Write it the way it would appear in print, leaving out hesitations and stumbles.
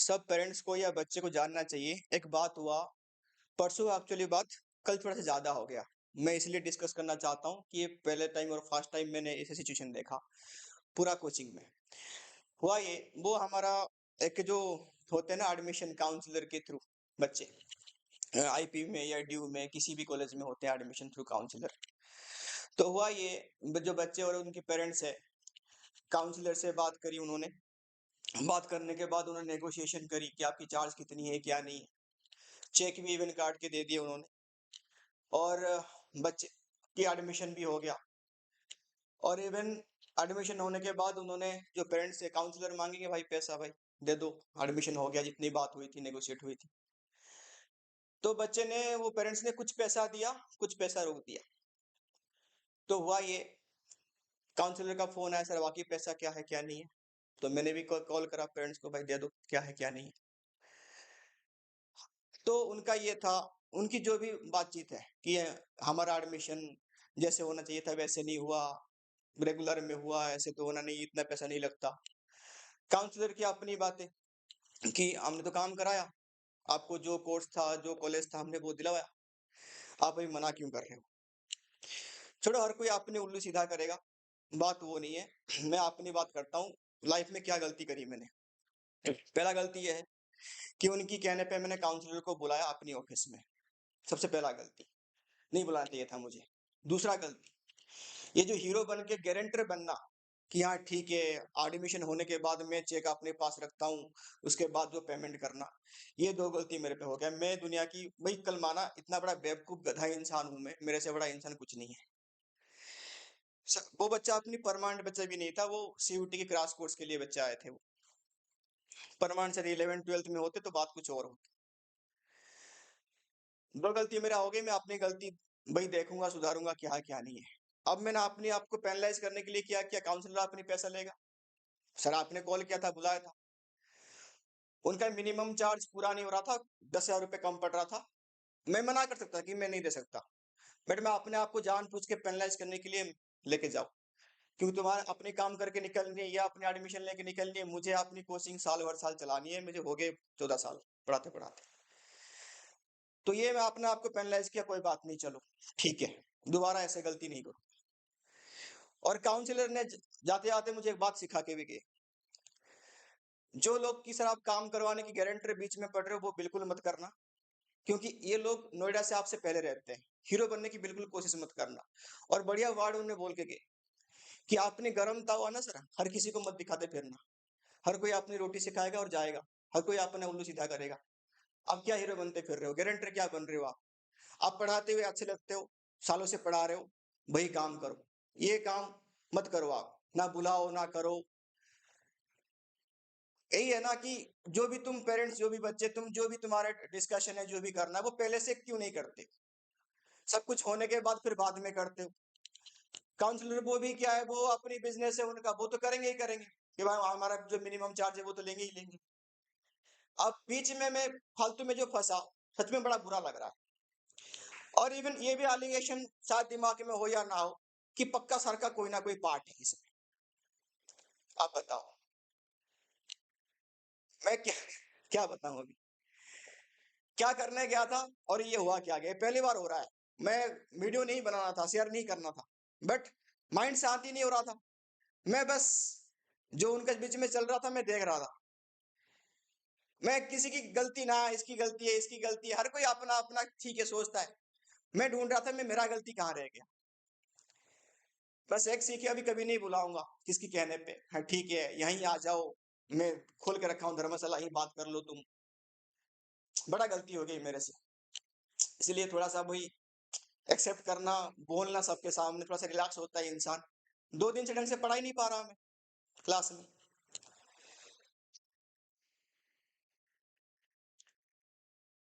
सब पेरेंट्स को या बच्चे को जानना चाहिए। एक बात हुआ परसों, एक्चुअली बात कल थोड़ा सा ज़्यादा हो गया। मैं इसलिए डिस्कस करना चाहता हूँ कि ये पहले टाइम और फर्स्ट टाइम मैंने ऐसी सिचुएशन देखा पूरा कोचिंग में। हुआ ये, वो हमारा एक जो होते हैं ना एडमिशन काउंसलर के थ्रू बच्चे आईपी में या ड्यू में किसी भी कॉलेज में होते हैं एडमिशन थ्रू काउंसलर। तो हुआ ये, जो बच्चे और उनके पेरेंट्स है, काउंसलर से बात करी उन्होंने। बात करने के बाद उन्होंने नेगोशिएशन करी कि आपकी चार्ज कितनी है क्या नहीं है। चेक भी इवन काट के दे दिए उन्होंने, और बच्चे की एडमिशन भी हो गया। और इवन एडमिशन होने के बाद उन्होंने जो पेरेंट्स से काउंसलर मांगेंगे, भाई पैसा भाई दे दो, एडमिशन हो गया, जितनी बात हुई थी नेगोशिएट हुई थी। तो बच्चे ने, वो पेरेंट्स ने कुछ पैसा दिया, कुछ पैसा रोक दिया। तो हुआ ये, काउंसलर का फोन आया, सर बाकी पैसा क्या है क्या नहीं है। तो मैंने भी कॉल करा पेरेंट्स को, भाई दे दो, क्या है क्या नहीं है। तो उनका ये था, उनकी जो भी बातचीत है कि हमारा एडमिशन जैसे होना चाहिए था वैसे नहीं हुआ, रेगुलर में हुआ, ऐसे तो होना नहीं, इतना पैसा नहीं लगता। काउंसलर की अपनी बातें कि हमने तो काम कराया, आपको जो कोर्स था जो कॉलेज था हमने वो दिलवाया, आप अभी मना क्यों कर रहे हो। छोड़ो, हर कोई अपने उल्लू सीधा करेगा, बात वो नहीं है। मैं अपनी बात करता हूँ, लाइफ में क्या गलती करी मैंने। पहला गलती ये है कि उनकी कहने पे मैंने काउंसलर को बुलाया अपनी ऑफिस में। सबसे पहला गलती, नहीं बुलाना चाहिए था मुझे। दूसरा गलती, ये जो हीरो बन के गारंटर बनना कि हाँ ठीक है, एडमिशन होने के बाद मैं चेक अपने पास रखता हूँ, उसके बाद जो पेमेंट करना, ये दो गलती मेरे पे हो गया। मैं दुनिया की, भाई कल माना इतना बड़ा बेवकूफ गधा इंसान हूं मैं, मेरे से बड़ा इंसान कुछ नहीं है। वो बच्चा अपनी परमानेंट बच्चा भी नहीं था, वो सीयूटी के क्रैश कोर्स के लिए बच्चे आए थे। वो परमानेंट से 11th 12th में होते तो बात कुछ और होती। दो गलती मेरा हो गई, मैं अपनी गलती भाई देखूंगा, सुधारूंगा क्या है क्या नहीं है। अब मैंने अपने आप को पेनलाइज करने के लिए क्या किया, काउंसलर अपनी पैसा लेगा। सर आपने कॉल किया था, बुलाया था, उनका मिनिमम चार्ज पूरा नहीं हो रहा था, 10,000 रुपये कम पड़ रहा था। मैं मना कर सकता कि मैं नहीं दे सकता, बट मैं अपने आप को जान पूछ के पेनलाइज करने के लिए लेके जाऊं, क्योंकि तुम्हारे अपने काम करके निकलनी है या अपनी एडमिशन लेके निकलनी है, मुझे अपनी कोचिंग साल भर साल चलानी है, मुझे हो गए 14 साल पढ़ाते पढ़ाते। तो ये मैं अपने आप को पेनलाइज किया, कोई बात नहीं, चलो ठीक है, दोबारा ऐसे गलती नहीं करो। और काउंसलर ने जाते जाते मुझे एक बात सिखा के भी गए, जो लोग की सर आप काम करवाने की गारंटर बीच में पड़ रहे हो वो बिल्कुल मत करना, क्योंकि ये लोग नोएडा से आपसे पहले रहते हैं। हीरो बनने की बिल्कुल कोशिश मत करना। और बढ़िया वर्ड उन्होंने बोल के गए कि आपने गरम तवा ना सर हर किसी को मत दिखाते फिरना, हर कोई अपनी रोटी सिखाएगा और जाएगा, हर कोई अपना उल्लू सीधा करेगा। आप क्या हीरो बनते फिर रहे हो, गारंटर क्या बन रहे हो आप पढ़ाते हुए अच्छे लगते हो, सालों से पढ़ा रहे हो, वही काम करो, ये काम मत करो, आप ना बुलाओ ना करो। यही है ना कि जो भी तुम पेरेंट्स, जो भी बच्चे, तुम जो भी तुम्हारे डिस्कशन है, जो भी करना है वो पहले से क्यों नहीं करते, सब कुछ होने के बाद फिर बाद में करते हो। काउंसलर वो भी क्या है, वो अपनी बिजनेस है उनका, वो तो करेंगे ही करेंगे कि भाई हमारा जो मिनिमम चार्ज है वो तो लेंगे ही लेंगे। अब बीच में मैं फालतू में जो फंसा, सच में बड़ा बुरा लग रहा है। और इवन ये भी एलिगेशन शायद दिमाग में हो या ना हो कि पक्का सर का कोई ना कोई पार्ट है इसमें। आप बताओ, मैं क्या क्या बताऊं अभी, क्या करने गया था और ये हुआ क्या गया, पहली बार हो रहा है। मैं वीडियो नहीं बनाना था, शेयर नहीं करना था, बट माइंड शांति नहीं हो रहा था। मैं बस जो उनके बीच में चल रहा था मैं देख रहा था। मैं किसी की गलती ना, इसकी गलती है इसकी गलती है, हर कोई अपना अपना ठीक है सोचता है। मैं ढूंढ रहा था मैं, मेरा गलती कहाँ रह गया। बस एक सीखे, अभी कभी नहीं बुलाऊंगा किसकी कहने पे, हाँ ठीक है यहीं आ जाओ, मैं खोल के रखा हूँ धर्मशाला, ही बात कर लो तुम। बड़ा गलती हो गई मेरे से, इसलिए थोड़ा सा वही एक्सेप्ट करना, बोलना सबके सामने, थोड़ा सा रिलैक्स होता है इंसान। 2 दिन से ढंग से पढ़ा ही नहीं पा रहा मैं क्लास में।